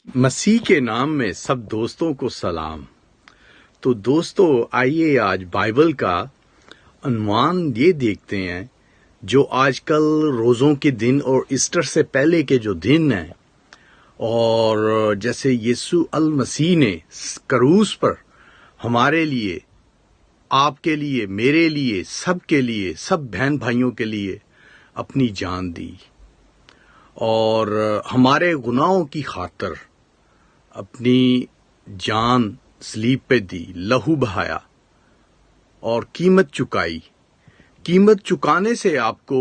مسیح کے نام میں سب دوستوں کو سلام۔ تو دوستو آئیے آج بائبل کا عنوان یہ دیکھتے ہیں جو آج کل روزوں کے دن اور ایسٹر سے پہلے کے جو دن ہیں، اور جیسے یسوع المسیح نے کروس پر ہمارے لیے، آپ کے لیے، میرے لیے، سب کے لیے، سب بہن بھائیوں کے لیے اپنی جان دی اور ہمارے گناہوں کی خاطر اپنی جان صلیب پہ دی، لہو بہایا اور قیمت چکائی۔ قیمت چکانے سے آپ کو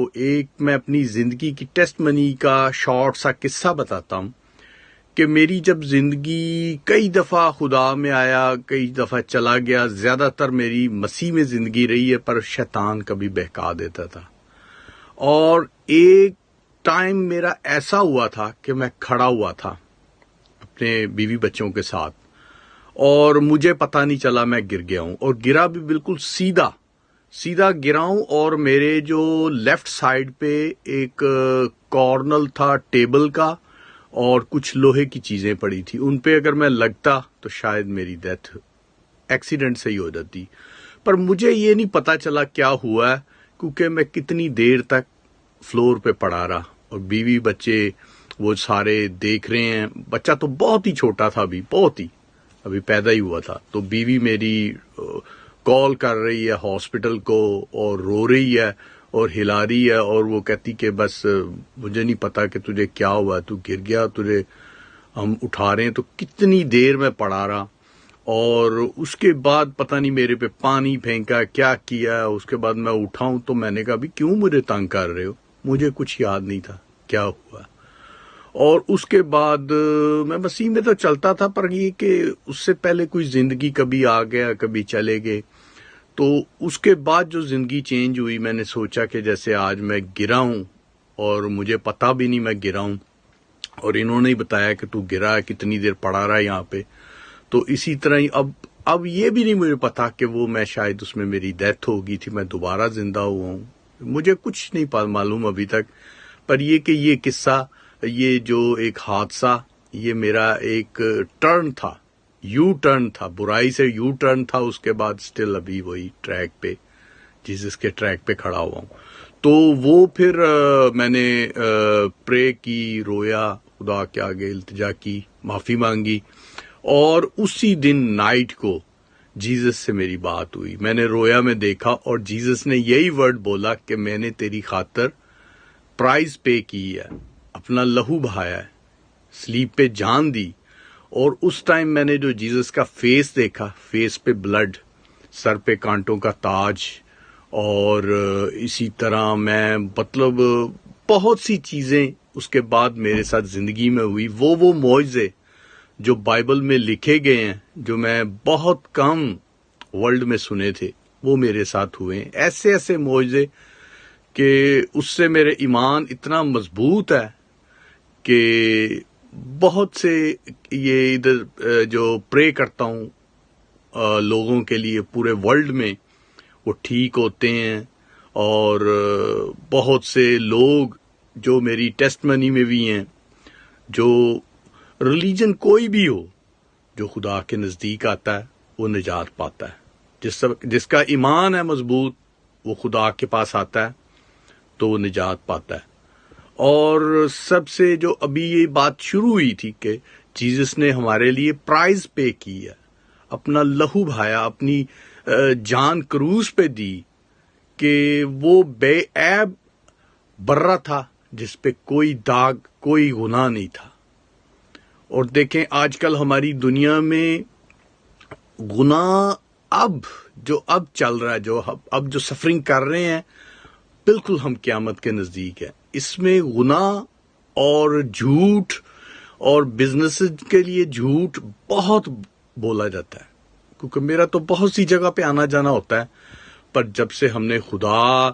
میں اپنی زندگی کی ٹیسٹ منی کا شارٹ سا قصہ بتاتا ہوں کہ میری جب زندگی کئی دفعہ خدا میں آیا، کئی دفعہ چلا گیا، زیادہ تر میری مسیح میں زندگی رہی ہے، پر شیطان کبھی بہکا دیتا تھا۔ اور ایک ٹائم میرا ایسا ہوا تھا کہ میں کھڑا ہوا تھا اپنے بیوی بچوں کے ساتھ، اور مجھے پتہ نہیں چلا میں گر گیا ہوں، اور گرا بھی بالکل سیدھا گرا ہوں، اور میرے جو لیفٹ سائیڈ پہ ایک کارنر تھا ٹیبل کا، اور کچھ لوہے کی چیزیں پڑی تھی، ان پہ اگر میں لگتا تو شاید میری ڈیتھ ایکسیڈنٹ سے ہی ہو جاتی۔ پر مجھے یہ نہیں پتہ چلا کیا ہوا ہے، کیونکہ میں کتنی دیر تک فلور پہ پڑا رہا، اور بیوی بچے وہ سارے دیکھ رہے ہیں۔ بچہ تو بہت ہی چھوٹا تھا، ابھی پیدا ہی ہوا تھا، تو بیوی میری کال کر رہی ہے ہاسپٹل کو، اور رو رہی ہے اور ہلا رہی ہے، اور وہ کہتی کہ بس مجھے نہیں پتا کہ تجھے کیا ہوا، تو گر گیا، تجھے ہم اٹھا رہے ہیں۔ تو کتنی دیر میں پڑا رہا، اور اس کے بعد پتہ نہیں میرے پہ پانی پھینکا، کیا کیا۔ اس کے بعد میں اٹھاؤں تو میں نے کہا بھی کیوں مجھے تنگ کر رہے ہو، مجھے کچھ یاد نہیں تھا کیا ہوا۔ اور اس کے بعد میں مسیح میں تو چلتا تھا، پر یہ کہ اس سے پہلے کوئی زندگی کبھی آ گیا، کبھی چلے گئے۔ تو اس کے بعد جو زندگی چینج ہوئی، میں نے سوچا کہ جیسے آج میں گرا ہوں اور مجھے پتا بھی نہیں میں گرا ہوں، اور انہوں نے بتایا کہ تو گرا ہے، کتنی دیر پڑا رہا ہے یہاں پہ، تو اسی طرح ہی اب یہ بھی نہیں مجھے پتا کہ وہ میں شاید اس میں میری ڈیتھ ہو گئی تھی، میں دوبارہ زندہ ہوا ہوں، مجھے کچھ نہیں معلوم ابھی تک۔ پر یہ کہ یہ قصہ، یہ جو ایک حادثہ، یہ میرا ایک ٹرن تھا، یو ٹرن تھا، برائی سے یو ٹرن تھا۔ اس کے بعد سٹل ابھی وہی ٹریک پہ، جس کے ٹریک پہ کھڑا ہوا ہوں۔ تو وہ پھر میں نے پرے کی، رویا، خدا کے آگے التجا کی، معافی مانگی، اور اسی دن نائٹ کو جیزس سے میری بات ہوئی۔ میں نے رویا میں دیکھا، اور جیزس نے یہی ورڈ بولا کہ میں نے تیری خاطر پرائز پے کی ہے، اپنا لہو بہایا ہے، صلیب پہ جان دی۔ اور اس ٹائم میں نے جو جیزس کا فیس دیکھا، فیس پہ بلڈ، سر پہ کانٹوں کا تاج، اور اسی طرح میں مطلب بہت سی چیزیں اس کے بعد میرے ساتھ زندگی میں ہوئی۔ وہ معجزے جو بائبل میں لکھے گئے ہیں، جو میں بہت کم ورلڈ میں سنے تھے، وہ میرے ساتھ ہوئے ہیں۔ ایسے معجزے کہ اس سے میرے ایمان اتنا مضبوط ہے کہ بہت سے یہ ادھر جو پرے کرتا ہوں لوگوں کے لیے پورے ورلڈ میں، وہ ٹھیک ہوتے ہیں، اور بہت سے لوگ جو میری ٹیسٹ منی میں بھی ہیں، جو ریلیجن کوئی بھی ہو، جو خدا کے نزدیک آتا ہے وہ نجات پاتا ہے۔ جس کا ایمان ہے مضبوط، وہ خدا کے پاس آتا ہے تو وہ نجات پاتا ہے۔ اور سب سے جو ابھی یہ بات شروع ہوئی تھی کہ جیزس نے ہمارے لیے پرائز پے کی ہے، اپنا لہو بہایا، اپنی جان کروس پہ دی، کہ وہ بے عیب برہ تھا، جس پہ کوئی داغ، کوئی گناہ نہیں تھا۔ اور دیکھیں آج کل ہماری دنیا میں گناہ اب چل رہا ہے، اب جو سفرنگ کر رہے ہیں، بالکل ہم قیامت کے نزدیک ہیں۔ اس میں گناہ اور جھوٹ اور بزنس کے لیے جھوٹ بہت بولا جاتا ہے، کیونکہ میرا تو بہت سی جگہ پہ آنا جانا ہوتا ہے۔ پر جب سے ہم نے خدا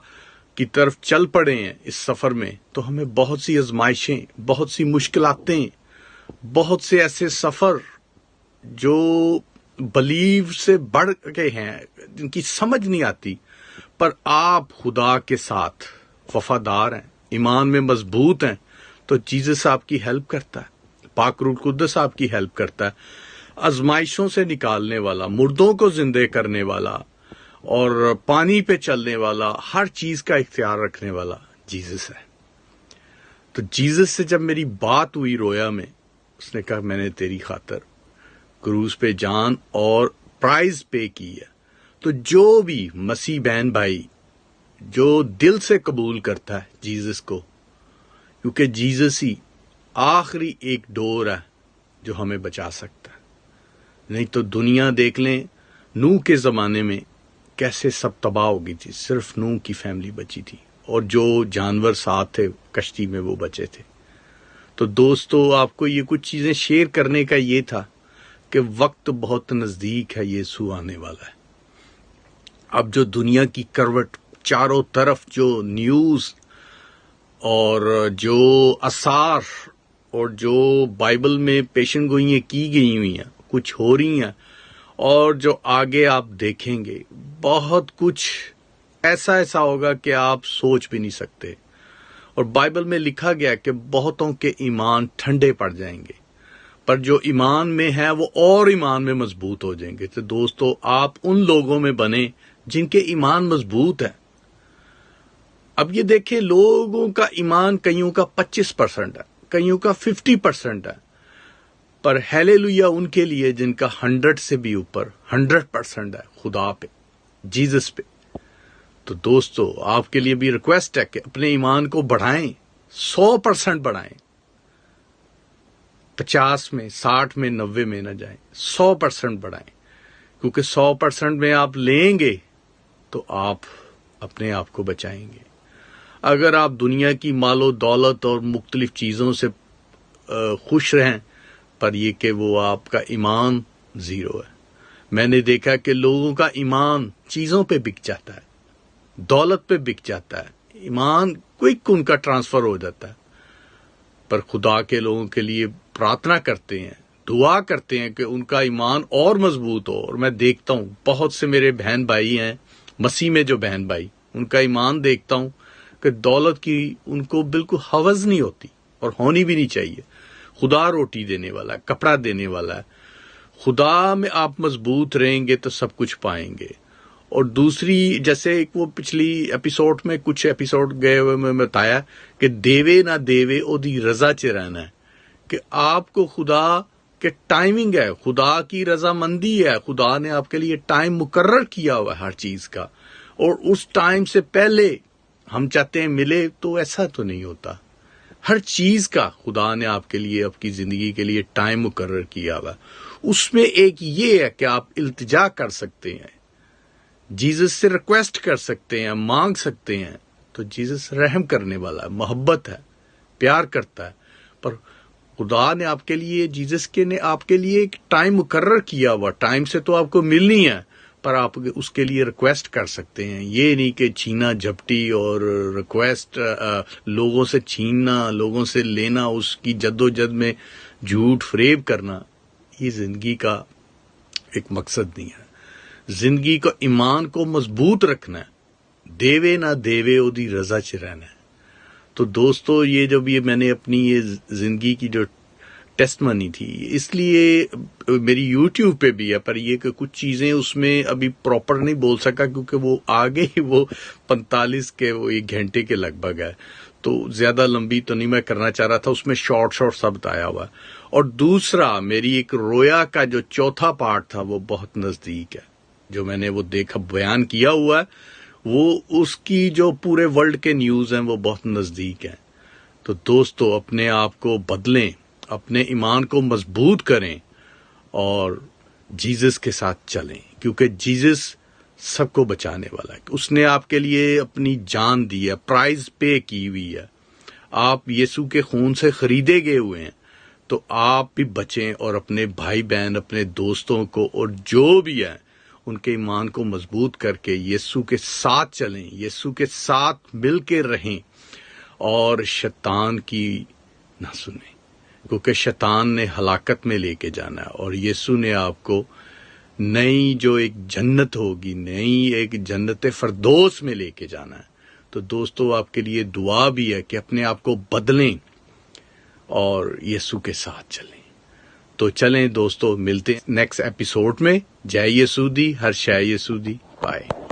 کی طرف چل پڑے ہیں اس سفر میں، تو ہمیں بہت سی آزمائشیں، بہت سی مشکلاتیں، بہت سے ایسے سفر جو بلیو سے بڑھ کے ہیں، جن کی سمجھ نہیں آتی، پر آپ خدا کے ساتھ وفادار ہیں، ایمان میں مضبوط ہیں، تو جیزس آپ کی ہیلپ کرتا ہے۔ پاک روح القدس آپ کی ہیلپ کرتا ہے، آزمائشوں سے نکالنے والا، مردوں کو زندہ کرنے والا اور پانی پہ چلنے والا، ہر چیز کا اختیار رکھنے والا جیزس ہے۔ تو جیزس سے جب میری بات ہوئی رویا میں، اس نے کہا میں نے تیری خاطر کروز پہ جان اور پرائز پے کی ہے۔ تو جو بھی مسیح بہن بھائی جو دل سے قبول کرتا ہے جیزس کو، کیونکہ جیزس ہی آخری ایک ڈور ہے جو ہمیں بچا سکتا ہے، نہیں تو دنیا دیکھ لیں نوح کے زمانے میں کیسے سب تباہ ہو گئی تھی، صرف نوح کی فیملی بچی تھی اور جو جانور ساتھ تھے کشتی میں وہ بچے تھے۔ تو دوستو آپ کو یہ کچھ چیزیں شیئر کرنے کا یہ تھا کہ وقت بہت نزدیک ہے، یسوع آنے والا ہے۔ اب جو دنیا کی کروٹ چاروں طرف جو نیوز اور جو آثار اور جو بائبل میں پیشن گوئیاں کی گئی ہوئی ہیں، کچھ ہو رہی ہیں، اور جو آگے آپ دیکھیں گے بہت کچھ ایسا ہوگا کہ آپ سوچ بھی نہیں سکتے۔ اور بائبل میں لکھا گیا کہ بہتوں کے ایمان ٹھنڈے پڑ جائیں گے، پر جو ایمان میں ہے وہ اور ایمان میں مضبوط ہو جائیں گے۔ تو دوستو آپ ان لوگوں میں بنیں جن کے ایمان مضبوط ہے۔ اب یہ دیکھیں لوگوں کا ایمان کئیوں کا 25% ہے، کئیوں کا 50% ہے، پر ہیلیلویا ان کے لیے جن کا 100 سے بھی اوپر 100% ہے خدا پہ، جیزس پہ۔ تو دوستو آپ کے لیے بھی ریکویسٹ ہے کہ اپنے ایمان کو بڑھائیں، 100% بڑھائیں، 50 میں 60 میں 90 میں نہ جائیں، 100% بڑھائیں، کیونکہ 100% میں آپ لیں گے تو آپ اپنے آپ کو بچائیں گے۔ اگر آپ دنیا کی مال و دولت اور مختلف چیزوں سے خوش رہیں، پر یہ کہ وہ آپ کا ایمان زیرو ہے۔ میں نے دیکھا کہ لوگوں کا ایمان چیزوں پہ بک جاتا ہے، دولت پہ بک جاتا ہے، ایمان کوئک ان کا ٹرانسفر ہو جاتا ہے۔ پر خدا کے لوگوں کے لیے پرارتھنا کرتے ہیں، دعا کرتے ہیں کہ ان کا ایمان اور مضبوط ہو۔ اور میں دیکھتا ہوں بہت سے میرے بہن بھائی ہیں مسیح میں، جو بہن بھائی ان کا ایمان دیکھتا ہوں کہ دولت کی ان کو بالکل حوث نہیں ہوتی اور ہونی بھی نہیں چاہیے۔ خدا روٹی دینے والا ہے، کپڑا دینے والا ہے، خدا میں آپ مضبوط رہیں گے تو سب کچھ پائیں گے۔ اور دوسری جیسے وہ پچھلی ایپیسوڈ میں کچھ ایپیسوڈ گئے ہوئے میں بتایا کہ دیوے نہ دیوے او دی رضا چ رہنا ہے، کہ آپ کو خدا کہ ٹائمنگ ہے، خدا کی رضامندی ہے، خدا نے آپ کے لیے ٹائم مقرر کیا ہوا ہے ہر چیز کا، اور اس ٹائم سے پہلے ہم چاہتے ہیں ملے تو ایسا تو نہیں ہوتا۔ ہر چیز کا خدا نے آپ کے لیے، آپ کی زندگی کے لیے ٹائم مقرر کیا ہوا ہے۔ اس میں ایک یہ ہے کہ آپ التجا کر سکتے ہیں، جیزس سے ریکویسٹ کر سکتے ہیں، مانگ سکتے ہیں۔ تو جیزس رحم کرنے والا ہے، محبت ہے، پیار کرتا ہے، پر خدا نے آپ کے لیے، جیزس کے نے آپ کے لیے ایک ٹائم مقرر کیا ہوا، ٹائم سے تو آپ کو ملنی ہے، پر آپ اس کے لیے ریکویسٹ کر سکتے ہیں۔ یہ نہیں کہ چھینا جھپٹی اور ریکویسٹ لوگوں سے چھیننا، لوگوں سے لینا، اس کی جدوجہد میں جھوٹ فریب کرنا، یہ زندگی کا ایک مقصد نہیں ہے۔ زندگی کو، ایمان کو مضبوط رکھنا ہے، دیوے نہ دیوے او دی رضا چ رہنا ہے۔ تو دوستو یہ جب یہ میں نے اپنی یہ زندگی کی جو ٹیسٹ منی تھی، اس لیے میری یوٹیوب پہ بھی ہے، پر یہ کہ کچھ چیزیں اس میں ابھی پراپر نہیں بول سکا کیونکہ وہ آگے ہی وہ 45 کے وہ 1 گھنٹے کے لگ بھگ ہے، تو زیادہ لمبی تو نہیں میں کرنا چاہ رہا تھا، اس میں شارٹ سا بتایا ہوا ہے۔ اور دوسرا میری ایک رویا کا جو چوتھا پارٹ تھا وہ بہت نزدیک ہے، جو میں نے وہ دیکھا بیان کیا ہوا ہے، وہ اس کی جو پورے ورلڈ کے نیوز ہیں وہ بہت نزدیک ہیں۔ تو دوستو اپنے آپ کو بدلیں، اپنے ایمان کو مضبوط کریں اور جیزس کے ساتھ چلیں، کیونکہ جیزس سب کو بچانے والا ہے۔ اس نے آپ کے لیے اپنی جان دی ہے، پرائز پے کی ہوئی ہے، آپ یسوع کے خون سے خریدے گئے ہوئے ہیں۔ تو آپ بھی بچیں اور اپنے بھائی بہن، اپنے دوستوں کو اور جو بھی ہیں ان کے ایمان کو مضبوط کر کے یسوع کے ساتھ چلیں، یسوع کے ساتھ مل کے رہیں اور شیطان کی نہ سنیں، کیونکہ شیطان نے ہلاکت میں لے کے جانا ہے، اور یسوع نے آپ کو نئی جو ایک جنت ہوگی، نئی ایک جنت فردوس میں لے کے جانا ہے۔ تو دوستو آپ کے لیے دعا بھی ہے کہ اپنے آپ کو بدلیں اور یسوع کے ساتھ چلیں۔ تو چلیں دوستو، ملتے ہیں نیکسٹ ایپیسوڈ میں۔ جے یسوع دی، ہر شے یسوع دی۔ بائے۔